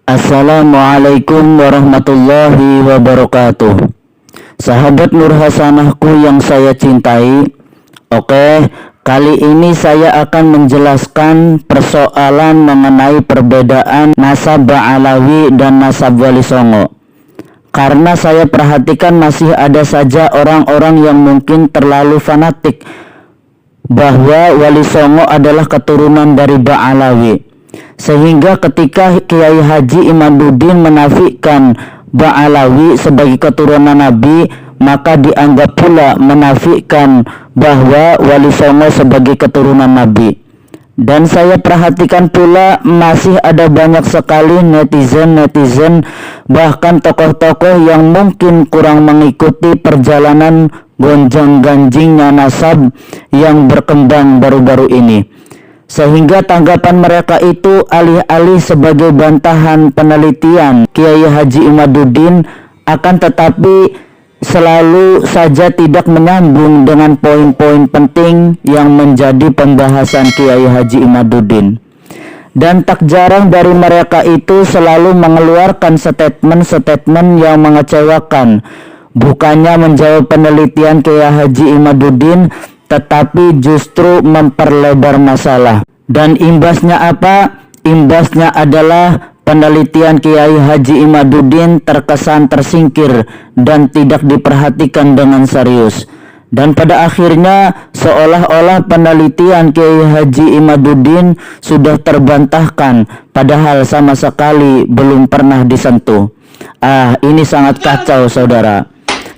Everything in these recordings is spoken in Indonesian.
Assalamualaikum warahmatullahi wabarakatuh. Sahabat Nur Hasanahku yang saya cintai, kali ini saya akan menjelaskan persoalan mengenai perbedaan nasab Ba'alawi dan nasab Wali Songo. Karena saya perhatikan masih ada saja orang-orang yang mungkin terlalu fanatik bahwa Wali Songo adalah keturunan dari Ba'alawi. Sehingga ketika Kiai Haji Imaduddin menafikan Ba'alawi sebagai keturunan Nabi, maka dianggap pula menafikan bahwa Wali Songo sebagai keturunan Nabi. Dan saya perhatikan pula masih ada banyak sekali netizen, bahkan tokoh-tokoh yang mungkin kurang mengikuti perjalanan gonjang-ganjingnya nasab yang berkembang baru-baru ini. Sehingga tanggapan mereka itu alih-alih sebagai bantahan penelitian Kiai Haji Imaduddin, akan tetapi selalu saja tidak menyambung dengan poin-poin penting yang menjadi pembahasan Kiai Haji Imaduddin. Dan tak jarang dari mereka itu selalu mengeluarkan statement-statement yang mengecewakan, bukannya menjawab penelitian Kiai Haji Imaduddin, tetapi justru memperlebar masalah. Dan imbasnya apa? Imbasnya adalah penelitian Kiai Haji Imaduddin terkesan tersingkir dan tidak diperhatikan dengan serius. Dan pada akhirnya seolah-olah penelitian Kiai Haji Imaduddin sudah terbantahkan, padahal sama sekali belum pernah disentuh. Ini sangat kacau, saudara.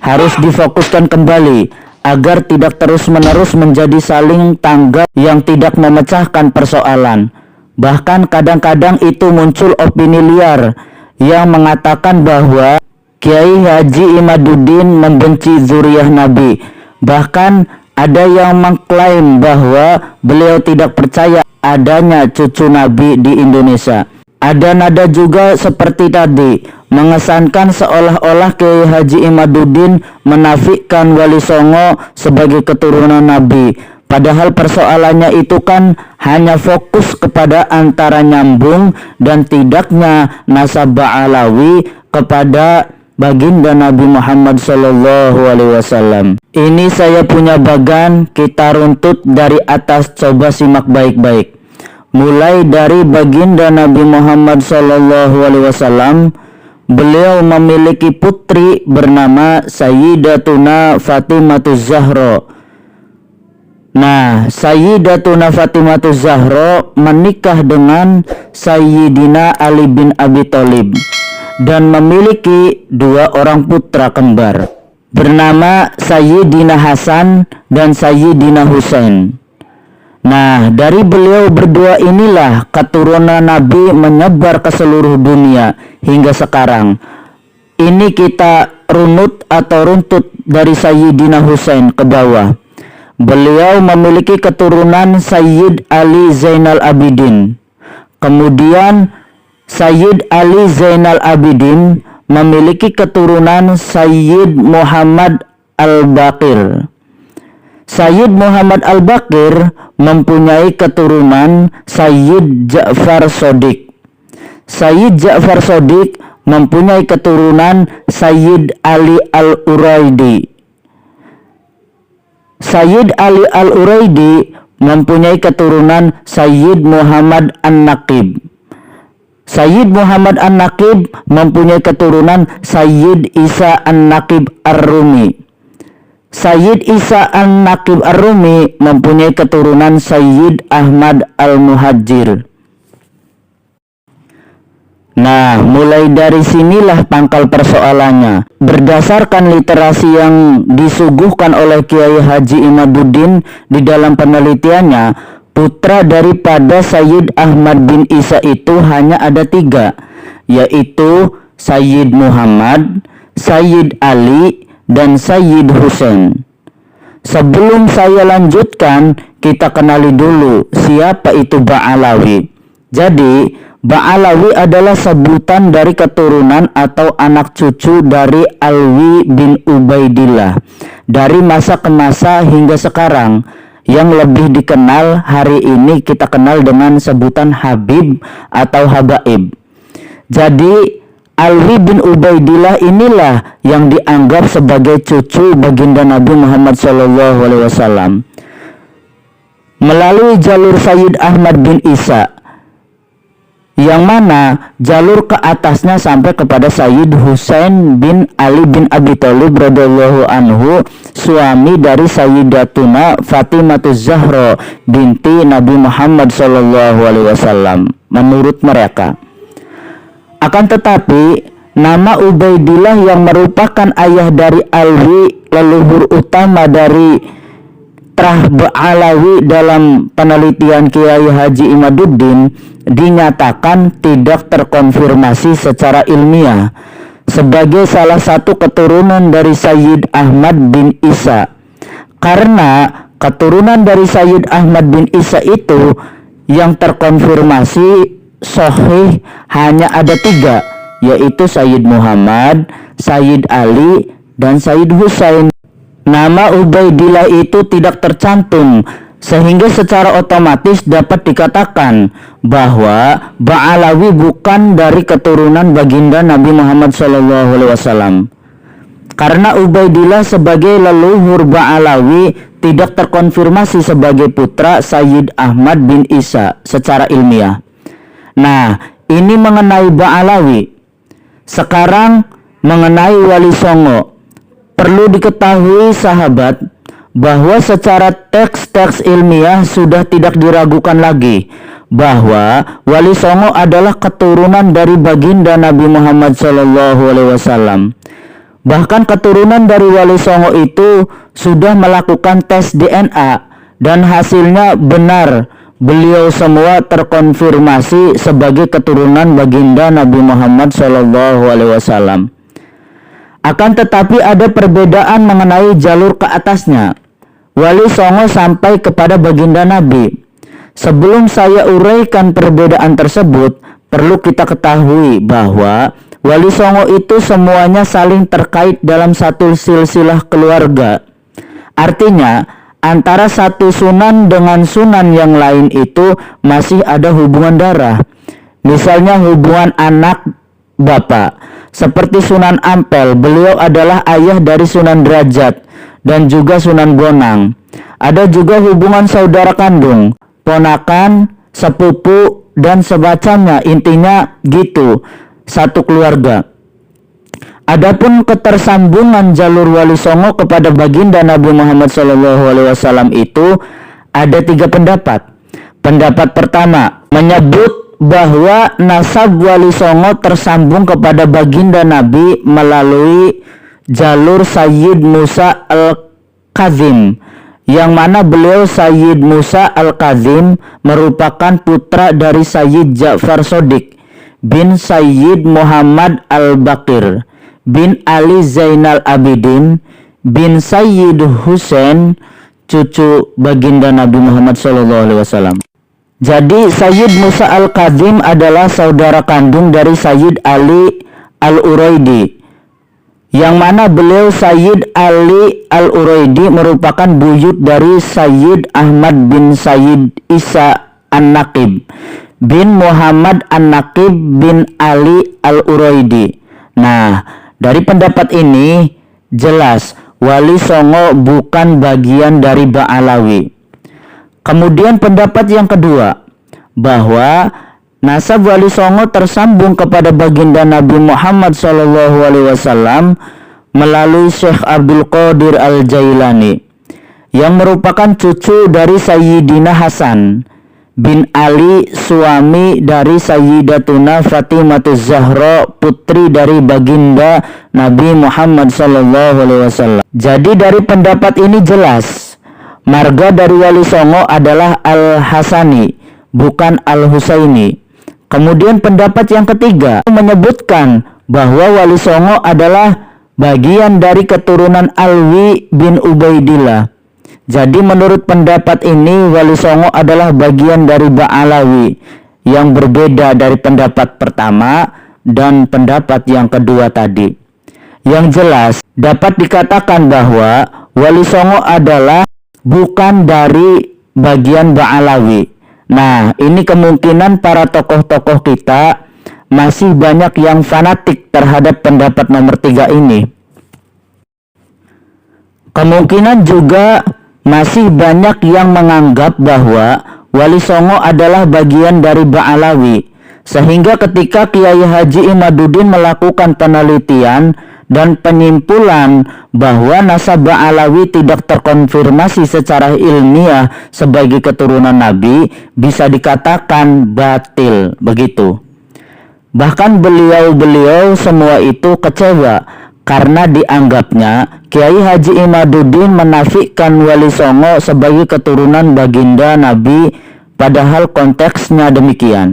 Harus difokuskan kembali agar tidak terus-menerus menjadi saling tanggap yang tidak memecahkan persoalan. Bahkan kadang-kadang itu muncul opini liar yang mengatakan bahwa Kiai Haji Imaduddin membenci zuriyah Nabi. Bahkan ada yang mengklaim bahwa beliau tidak percaya adanya cucu Nabi di Indonesia. Ada nada juga seperti tadi, mengesankan seolah-olah Kiai Haji Imaduddin menafikan Wali Songo sebagai keturunan Nabi. Padahal persoalannya itu kan hanya fokus kepada antara nyambung dan tidaknya nasab Ba'alawi kepada baginda Nabi Muhammad SAW. Ini saya punya bagan, kita runtut dari atas, coba simak baik-baik. Mulai dari baginda Nabi Muhammad SAW, beliau memiliki putri bernama Sayyidatuna Fatimah Zahra. Nah, Sayyidatuna Fatimah Zahra menikah dengan Sayyidina Ali bin Abi Thalib dan memiliki dua orang putra kembar bernama Sayyidina Hasan dan Sayyidina Husain. Nah, dari beliau berdua inilah keturunan Nabi menyebar ke seluruh dunia hingga sekarang. Ini kita runut atau runtut dari Sayyidina Husain ke bawah. Beliau memiliki keturunan Sayyid Ali Zainal Abidin. Kemudian Sayyid Ali Zainal Abidin memiliki keturunan Sayyid Muhammad Al-Baqir. Sayyid Muhammad Al-Baqir mempunyai keturunan Sayyid Ja'far Shodiq. Sayyid Ja'far Shodiq mempunyai keturunan Sayyid Ali Al-Uraidi. Sayyid Ali Al-Uraidi mempunyai keturunan Sayyid Muhammad An-Naqib. Sayyid Muhammad An-Naqib mempunyai keturunan Sayyid Isa An-Naqib Ar-Rumi. Sayyid Isa An-Naqib Ar-Rumi mempunyai keturunan Sayyid Ahmad Al-Muhajir. Nah, mulai dari sinilah pangkal persoalannya. Berdasarkan literasi yang disuguhkan oleh Kiai Haji Imaduddin di dalam penelitiannya, putra daripada Sayyid Ahmad bin Isa itu hanya ada 3, yaitu Sayyid Muhammad, Sayyid Ali, dan Sayyid Husain. Sebelum saya lanjutkan, kita kenali dulu siapa itu Ba'alawi. Jadi, Ba'alawi adalah sebutan dari keturunan atau anak cucu dari Alwi bin Ubaidillah dari masa ke masa hingga sekarang, yang lebih dikenal hari ini kita kenal dengan sebutan Habib atau Habaib. Jadi Alwi bin Ubaidillah inilah yang dianggap sebagai cucu baginda Nabi Muhammad SAW melalui jalur Sayyid Ahmad bin Isa, yang mana jalur ke atasnya sampai kepada Sayyid Husain bin Ali bin Abi Thalib radhiyallahu anhu, suami dari Sayyidatuna Fatimatuz Zahra binti Nabi Muhammad SAW menurut mereka. Akan tetapi nama Ubaidillah yang merupakan ayah dari Alwi, leluhur utama dari Trah Ba'alawi dalam penelitian Kiai Haji Imaduddin, dinyatakan tidak terkonfirmasi secara ilmiah sebagai salah satu keturunan dari Sayyid Ahmad bin Isa, karena keturunan dari Sayyid Ahmad bin Isa itu yang terkonfirmasi sahih hanya ada 3, yaitu Sayyid Muhammad, Sayyid Ali, dan Sayyid Husain. Nama Ubaidillah itu tidak tercantum, sehingga secara otomatis dapat dikatakan bahwa Ba'alawi bukan dari keturunan baginda Nabi Muhammad SAW. Karena Ubaidillah sebagai leluhur Ba'alawi tidak terkonfirmasi sebagai putra Sayyid Ahmad bin Isa secara ilmiah. Nah, ini mengenai Ba'alawi. Sekarang mengenai Wali Songo. Perlu diketahui sahabat bahwa secara teks-teks ilmiah sudah tidak diragukan lagi bahwa Wali Songo adalah keturunan dari baginda Nabi Muhammad SAW. Bahkan keturunan dari Wali Songo itu sudah melakukan tes DNA dan hasilnya benar. Beliau semua terkonfirmasi sebagai keturunan baginda Nabi Muhammad SAW. Akan tetapi ada perbedaan mengenai jalur ke atasnya. Wali Songo sampai kepada baginda Nabi. Sebelum saya uraikan perbedaan tersebut, perlu kita ketahui bahwa Wali Songo itu semuanya saling terkait dalam satu silsilah keluarga. Artinya, antara satu sunan dengan sunan yang lain itu masih ada hubungan darah. Misalnya hubungan anak bapak. Seperti Sunan Ampel, beliau adalah ayah dari Sunan Derajat dan juga Sunan Bonang. Ada juga hubungan saudara kandung, ponakan, sepupu, dan sebagainya. Intinya gitu, satu keluarga. Adapun ketersambungan jalur Wali Songo kepada baginda Nabi Muhammad SAW itu ada 3 pendapat. Pendapat pertama menyebut bahwa nasab Wali Songo tersambung kepada baginda Nabi melalui jalur Sayyid Musa Al-Kazim, yang mana beliau Sayyid Musa Al-Kazim merupakan putra dari Sayyid Ja'far Shodiq bin Sayyid Muhammad Al-Baqir bin Ali Zainal Abidin bin Sayyid Husain, cucu baginda Nabi Muhammad SAW. Jadi Sayyid Musa Al-Kazim adalah saudara kandung dari Sayyid Ali Al-Uraidi, yang mana beliau Sayyid Ali Al-Uraidi merupakan buyut dari Sayyid Ahmad bin Sayyid Isa An-Naqib bin Muhammad An-Naqib bin Ali Al-Uraidi. Nah, dari pendapat ini jelas Wali Songo bukan bagian dari Ba'alawi. Kemudian pendapat yang kedua, bahwa nasab Wali Songo tersambung kepada baginda Nabi Muhammad SAW melalui Syekh Abdul Qadir Al-Jailani, yang merupakan cucu dari Sayyidina Hasan bin Ali, suami dari Sayyidatuna Fatimatuz Zahra, putri dari baginda Nabi Muhammad SAW. Jadi dari pendapat ini jelas marga dari Wali Songo adalah Al-Hasani, bukan Al-Husaini. Kemudian pendapat yang ketiga menyebutkan bahwa Wali Songo adalah bagian dari keturunan Alwi bin Ubaidillah. Jadi menurut pendapat ini Wali Songo adalah bagian dari Ba'alawi, yang berbeda dari pendapat pertama dan pendapat yang kedua tadi. Yang jelas dapat dikatakan bahwa Wali Songo adalah bukan dari bagian Ba'alawi. Nah, ini kemungkinan para tokoh-tokoh kita masih banyak yang fanatik terhadap pendapat nomor 3 ini. Kemungkinan juga masih banyak yang menganggap bahwa Wali Songo adalah bagian dari Ba'alawi, sehingga ketika Kiai Haji Imaduddin melakukan penelitian dan penyimpulan bahwa nasab Ba'alawi tidak terkonfirmasi secara ilmiah sebagai keturunan Nabi, bisa dikatakan batil begitu. Bahkan beliau-beliau semua itu kecewa karena dianggapnya Kiai Haji Imaduddin menafikan Wali Songo sebagai keturunan baginda Nabi, padahal konteksnya demikian.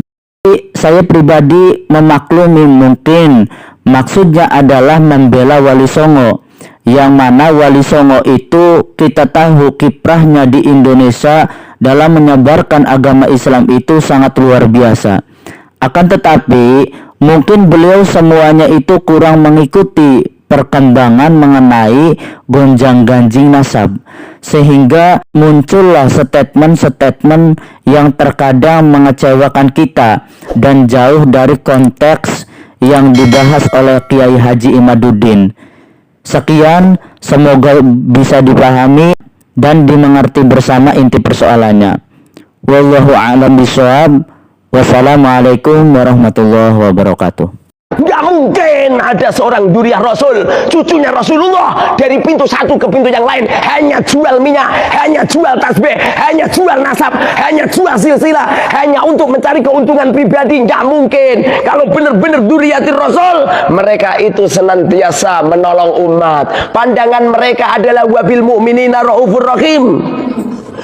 Saya pribadi memaklumi mungkin maksudnya adalah membela Wali Songo, yang mana Wali Songo itu kita tahu kiprahnya di Indonesia dalam menyebarkan agama Islam itu sangat luar biasa. Akan tetapi mungkin beliau semuanya itu kurang mengikuti perkembangan mengenai gonjang-ganjing nasab, sehingga muncullah statement-statement yang terkadang mengecewakan kita dan jauh dari konteks yang dibahas oleh Kiai Haji Imaduddin. Sekian, semoga bisa dipahami dan dimengerti bersama inti persoalannya. Wallahu a'lam bishawab. Wassalamualaikum warahmatullahi wabarakatuh. Nggak mungkin ada seorang duriah Rasul, cucunya Rasulullah, dari pintu satu ke pintu yang lain hanya jual minyak, hanya jual tasbih, hanya jual nasab, hanya jual silsilah, hanya untuk mencari keuntungan pribadi. Nggak mungkin. Kalau benar-benar duriatir Rasul, mereka itu senantiasa menolong umat. Pandangan mereka adalah wabil mu'minina raufur rahim.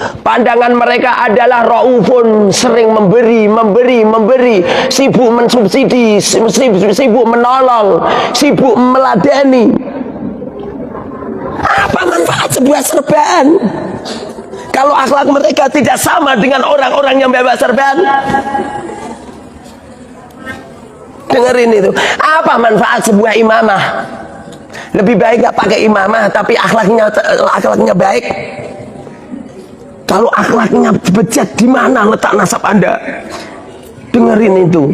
Pandangan mereka adalah raufun, sering memberi, sibuk mensubsidi, sibuk menolong, sibuk meladeni. Apa manfaat sebuah serban kalau akhlak mereka tidak sama dengan orang-orang yang bebas serban? Dengerin itu. Apa manfaat sebuah imamah? Lebih baik gak pakai imamah tapi akhlaknya baik. Kalau akhlaknya bejat, di mana letak nasab Anda? Dengerin itu.